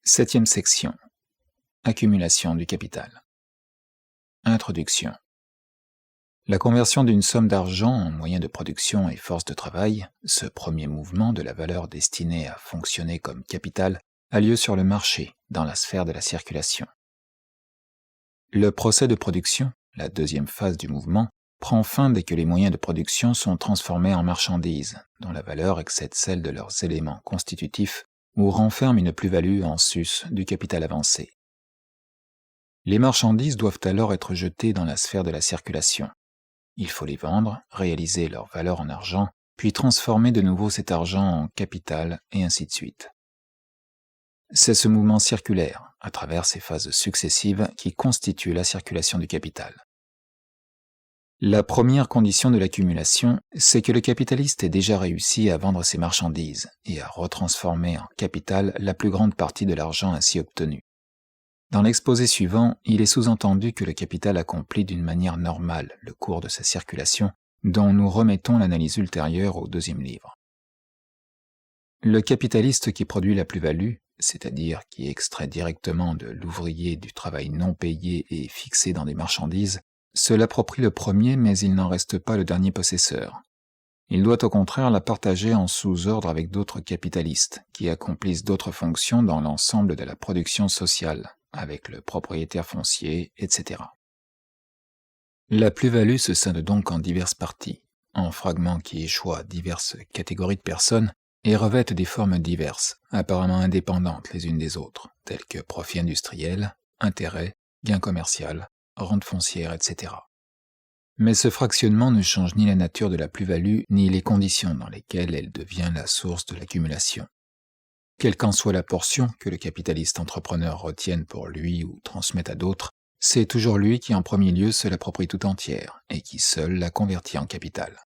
Septième section. Accumulation du capital. Introduction. La conversion d'une somme d'argent en moyen de production et force de travail, ce premier mouvement de la valeur destinée à fonctionner comme capital, a lieu sur le marché, dans la sphère de la circulation. Le procès de production, la deuxième phase du mouvement, prend fin dès que les moyens de production sont transformés en marchandises, dont la valeur excède celle de leurs éléments constitutifs ou renferme une plus-value en sus du capital avancé. Les marchandises doivent alors être jetées dans la sphère de la circulation. Il faut les vendre, réaliser leur valeur en argent, puis transformer de nouveau cet argent en capital, et ainsi de suite. C'est ce mouvement circulaire, à travers ces phases successives, qui constitue la circulation du capital. La première condition de l'accumulation, c'est que le capitaliste ait déjà réussi à vendre ses marchandises et à retransformer en capital la plus grande partie de l'argent ainsi obtenu. Dans l'exposé suivant, il est sous-entendu que le capital accomplit d'une manière normale le cours de sa circulation, dont nous remettons l'analyse ultérieure au deuxième livre. Le capitaliste qui produit la plus-value, c'est-à-dire qui extrait directement de l'ouvrier du travail non payé et fixé dans des marchandises, se l'approprie le premier, mais il n'en reste pas le dernier possesseur. Il doit au contraire la partager en sous-ordre avec d'autres capitalistes, qui accomplissent d'autres fonctions dans l'ensemble de la production sociale, avec le propriétaire foncier, etc. La plus-value se scinde donc en diverses parties, en fragments qui échouent à diverses catégories de personnes et revêtent des formes diverses, apparemment indépendantes les unes des autres, telles que profit industriel, intérêt, gain commercial, rente foncière, etc. Mais ce fractionnement ne change ni la nature de la plus-value, ni les conditions dans lesquelles elle devient la source de l'accumulation. Quelle qu'en soit la portion que le capitaliste entrepreneur retienne pour lui ou transmette à d'autres, c'est toujours lui qui en premier lieu se l'approprie tout entière, et qui seul la convertit en capital.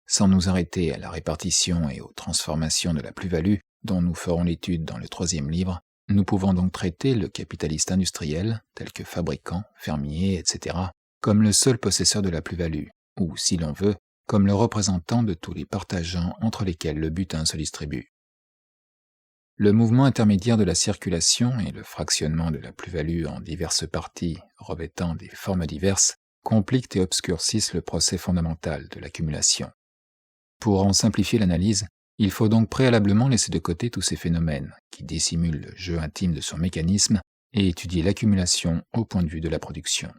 Sans nous arrêter à la répartition et aux transformations de la plus-value, dont nous ferons l'étude dans le troisième livre, nous pouvons donc traiter le capitaliste industriel, tel que fabricant, fermier, etc., comme le seul possesseur de la plus-value, ou, si l'on veut, comme le représentant de tous les partageants entre lesquels le butin se distribue. Le mouvement intermédiaire de la circulation et le fractionnement de la plus-value en diverses parties revêtant des formes diverses compliquent et obscurcissent le procès fondamental de l'accumulation. Pour en simplifier l'analyse, il faut donc préalablement laisser de côté tous ces phénomènes qui dissimulent le jeu intime de son mécanisme et étudier l'accumulation au point de vue de la production.